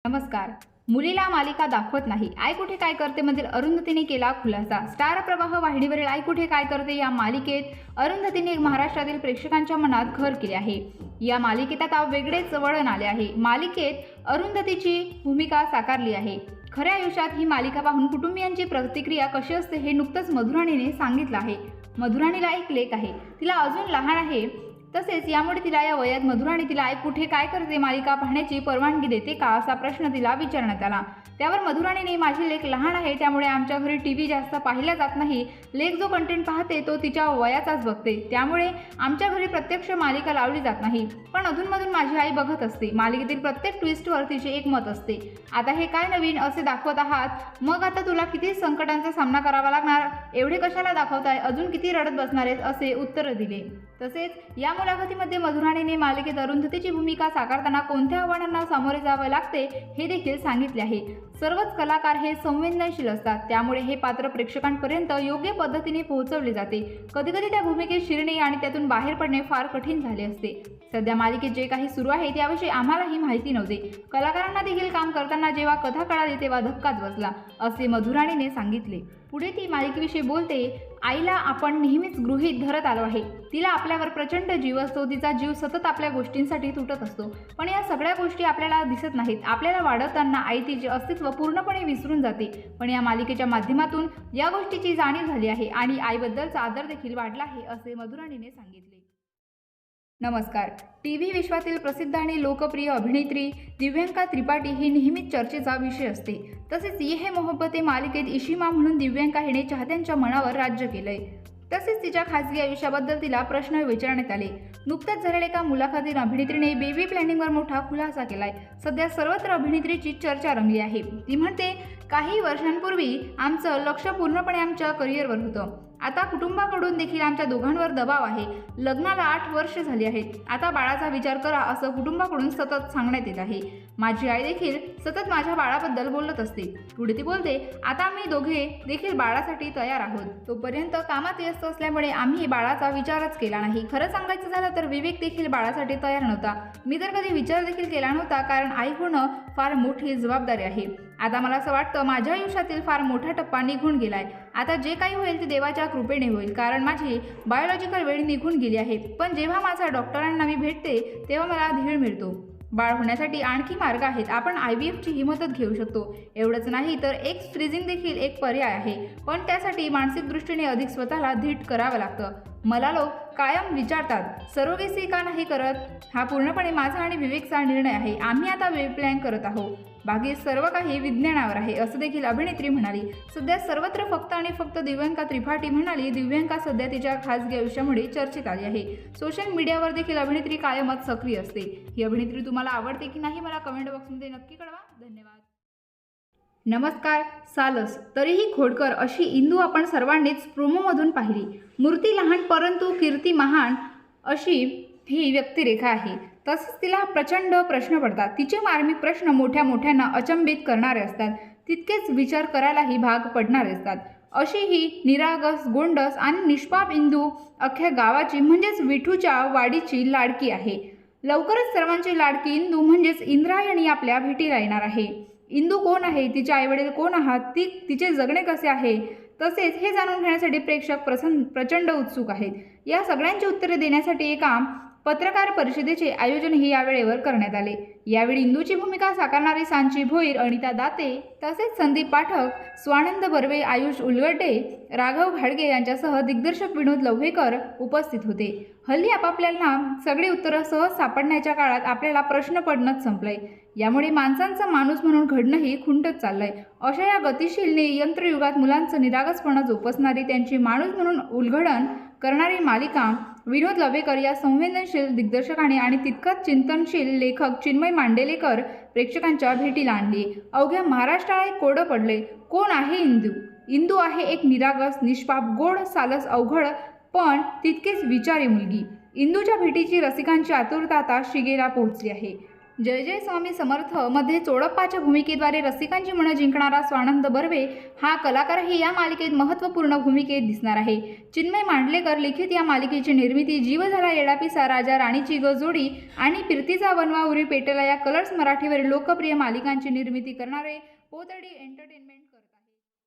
नमस्कार. मुलीला मालिका दाखवत नाही, आई कुठे काय करते मधील अरुंधतीने केला खुलासा. स्टार प्रवाह वाहिनीवरील आई कुठे काय करते या मालिकेत अरुंधतीने महाराष्ट्रातील प्रेक्षकांच्या मनात घर केले आहे. या मालिकेत आता वेगळेच वळण आले आहे. मालिकेत अरुंधतीची भूमिका साकारली आहे. खऱ्या आयुष्यात ही मालिका पाहून कुटुंबियांची प्रतिक्रिया कशी असते हे नुकतंच मधुराणीने सांगितलं आहे. मधुराणीला एक लेक आहे, तिला अजून लहान आहे. तसेच यामुळे तिला या वयात मधुराणी तिला आई कुठे काय करते मालिका पाहण्याची परवानगी देते का असा प्रश्न तिला विचारण्यात आला. त्यावर मधुराणीने माझी लेक लहान आहे, त्यामुळे आमच्या घरी टीव्ही जास्त पाहिला जात नाही. लेक जो कंटेंट पाहते तो तिच्या वयाचाच बघते, त्यामुळे आमच्या घरी प्रत्यक्ष मालिका लावली जात नाही. पण अधूनमधून माझी आई बघत असते. मालिकेतील प्रत्येक ट्विस्टवर तिचे एक मत असते. आता हे काय नवीन असे दाखवत आहात? मग आता तुला किती संकटांचा सामना करावा लागणार? एवढे कशाला दाखवताय? अजून किती रडत बसणार आहेस? असे उत्तर दिले. तसेच या मुलाखतीमध्ये मधुराणीने मालिकेत अरुंधतीची भूमिका साकारताना कोणत्या आव्हानांना सामोरे जावे लागते हे देखील सांगितले आहे. सर्वच कलाकार हे संवेदनशील असतात, त्यामुळे हे पात्र प्रेक्षकांपर्यंत योग्य पद्धतीने पोहोचवले जाते. कधीकधी त्या भूमिकेत शिरणे आणि त्यातून बाहेर पडणे फार कठीण झाले असते. सध्या मालिकेत जे काही सुरू आहे त्याविषयी आम्हालाही माहिती नव्हते. कलाकारांना देखील काम करताना जेव्हा कथा कळाली तेव्हा धक्काच बसला, असे मधुराणीने सांगितले. पुढे ती मालिकेविषयी बोलते. आईला आपण नेहमीच गृहीत धरत आलो आहे. तिला आपल्यावर प्रचंड जीव असतो. तिचा जीव सतत आपल्या गोष्टींसाठी तुटत असतो. पण या सगळ्या गोष्टी आपल्याला दिसत नाहीत. आपल्याला वाढवताना आई तिचे अस्तित्व पूर्णपणे विसरून जाते. पण या मालिकेच्या माध्यमातून या गोष्टीची जाणीव झाली आहे आणि आईबद्दलचा आदर देखील वाढला आहे, असे मधुराणीने सांगितले. नमस्कार. टीव्ही विश्वातील प्रसिद्ध आणि लोकप्रिय अभिनेत्री दिव्यांका त्रिपाठी ही नेहमीच चर्चेचा विषय असते. तसेच ये है मोहब्बते मालिकेत इशिमा म्हणून दिव्यांका हिने चाहत्यांच्या मनावर राज्य केलंय. तसेच तिच्या खासगी आयुष्याबद्दल तिला प्रश्न विचारण्यात आले. नुकत्याच झालेल्या एका मुलाखतीत अभिनेत्रीने बेबी प्लॅनिंगवर मोठा खुलासा केलाय. सध्या सर्वत्र अभिनेत्रीची चर्चा रंगली आहे. ती म्हणते, काही वर्षांपूर्वी आमचं लक्ष पूर्णपणे आमच्या करिअरवर होतं. आता कुटुंबाकडून देखील आमच्या दोघांवर दबाव आहे. लग्नाला 8 वर्ष झाली आहेत. आता बाळाचा विचार करा असं कुटुंबाकडून सतत सांगण्यात येत आहे. माझी आई देखील सतत माझ्या बाळाबद्दल बोलत असते. पुढे ती बोलते, आता आम्ही दोघे देखील बाळासाठी तयार आहोत. तोपर्यंत कामात व्यस्त असल्यामुळे आम्ही बाळाचा विचारच केला नाही. खरं सांगायचं झालं तर विवेक देखील बाळासाठी तयार नव्हता. मी तर कधी विचार देखील केला नव्हता, कारण आई होणं फार मोठी जबाबदारी आहे. आता मला असं वाटतं माझ्या आयुष्यातील फार मोठा टप्पा निघून गेलाय. आता जे काही होईल ते देवाच्या कृपेने होईल, कारण माझी बायोलॉजिकल वेळ निघून गेली आहे. पण जेव्हा माझ्या डॉक्टरांना मी भेटते तेव्हा मला धीर मिळतो. बाळ होण्यासाठी आणखी मार्ग आहेत. आपण IVFची ही मदत घेऊ शकतो. एवढंच नाही तर एग फ्रीजिंग देखील एक पर्याय आहे. पण त्यासाठी मानसिक दृष्टीने अधिक स्वतःला धीट करावं लागतं. मला लोक कायम विचारतात, सरोगेसी का नाही करत? हा पूर्णपणे माझा आणि विवेकचा निर्णय आहे. आम्ही आता वेळ प्लॅन करत आहोत. बाकी सर्व काही विज्ञानावर आहे, असं देखील अभिनेत्री म्हणाली. सध्या सर्वत्र फक्त आणि फक्त दिव्यांका त्रिपाठी म्हणाली. दिव्यांका सध्या तिच्या खासगी आयुष्यामुळे चर्चेत आली आहे. सोशल मीडियावर देखील अभिनेत्री कायमच सक्रिय असते. ही अभिनेत्री तुम्हाला आवडते की नाही मला कमेंट बॉक्समध्ये नक्की कळवा. धन्यवाद. नमस्कार. सालस तरीही खोडकर अशी इंदू आपण सर्वांनीच प्रोमोमधून पाहिली. मूर्ती लहान परंतु कीर्ती महान अशी ही व्यक्तिरेखा आहे. तसंच तिला प्रचंड प्रश्न पडतात. तिचे मार्मिक प्रश्न मोठ्या मोठ्यांना अचंबित करणारे असतात, तितकेच विचार करायलाही भाग पडणारे असतात. अशी ही निरागस, गोंडस आणि निष्पाप इंदू अख्ख्या गावाची म्हणजेच विठूच्या वाडीची लाडकी आहे. लवकरच सर्वांची लाडकी इंदू म्हणजेच इंद्रायणी आपल्या भेटीला येणार आहे. इंदू कोण आहे? तिचे आईवडील कोण आहात? तिचे जगणे कसे आहे? तसेच हे जाणून घेण्यासाठी प्रेक्षक प्रचंड उत्सुक आहेत. या सगळ्यांची उत्तरे देण्यासाठी एका पत्रकार परिषदेचे आयोजनही यावेळेवर करण्यात आले. यावेळी इंदूची भूमिका साकारणारी सांची भोईर, अनिता दाते, तसेच संदीप पाठक, स्वानंद बर्वे, आयुष उलगड्डे, राघव घाडगे यांच्यासह दिग्दर्शक विनोद लव्हेकर उपस्थित होते. हल्ली आपापल्याला सगळी उत्तरं सहज सापडण्याच्या काळात आपल्याला प्रश्न पडणंच संपलंय. यामुळे माणसांचा माणूस म्हणून घडणंही खुंटत चाललंय. अशा या गतिशील यंत्रयुगात मुलांचं निरागसपणा जोपासणारी, त्यांची माणूस म्हणून उलगडण करणारी मालिका विनोद लव्हेकर या संवेदनशील दिग्दर्शकाने आणि तितकाच चिंतनशील लेखक चिन्मय मांडेलेकर प्रेक्षकांच्या भेटीला आणली. अवघ्या महाराष्ट्राला एक कोडं पडले. कोण आहे इंदू? इंदू आहे एक निरागस, निष्पाप, गोड, सालस, अवघड पण तितकेच विचारी मुलगी. इंदूच्या भेटीची रसिकांची आतुरता आता शिगेला पोहोचली आहे. जय जय स्वामी समर्थ मध्ये चोडप्पाच्या भूमिकेद्वारे रसिकांची मनं जिंकणारा स्वानंद बर्वे हा कलाकारही या मालिकेत महत्त्वपूर्ण भूमिकेत दिसणार आहे. चिन्मय मांडलेकर लिखित या मालिकेची निर्मिती जीव झाला येडापिसा राजा राणीची जोडी आणि फिरतीचा वनवा उरी पेटेला या कलर्स मराठीवरील लोकप्रिय मालिकांची निर्मिती करणारे पोतडी एंटरटेनमेंट करत आहे.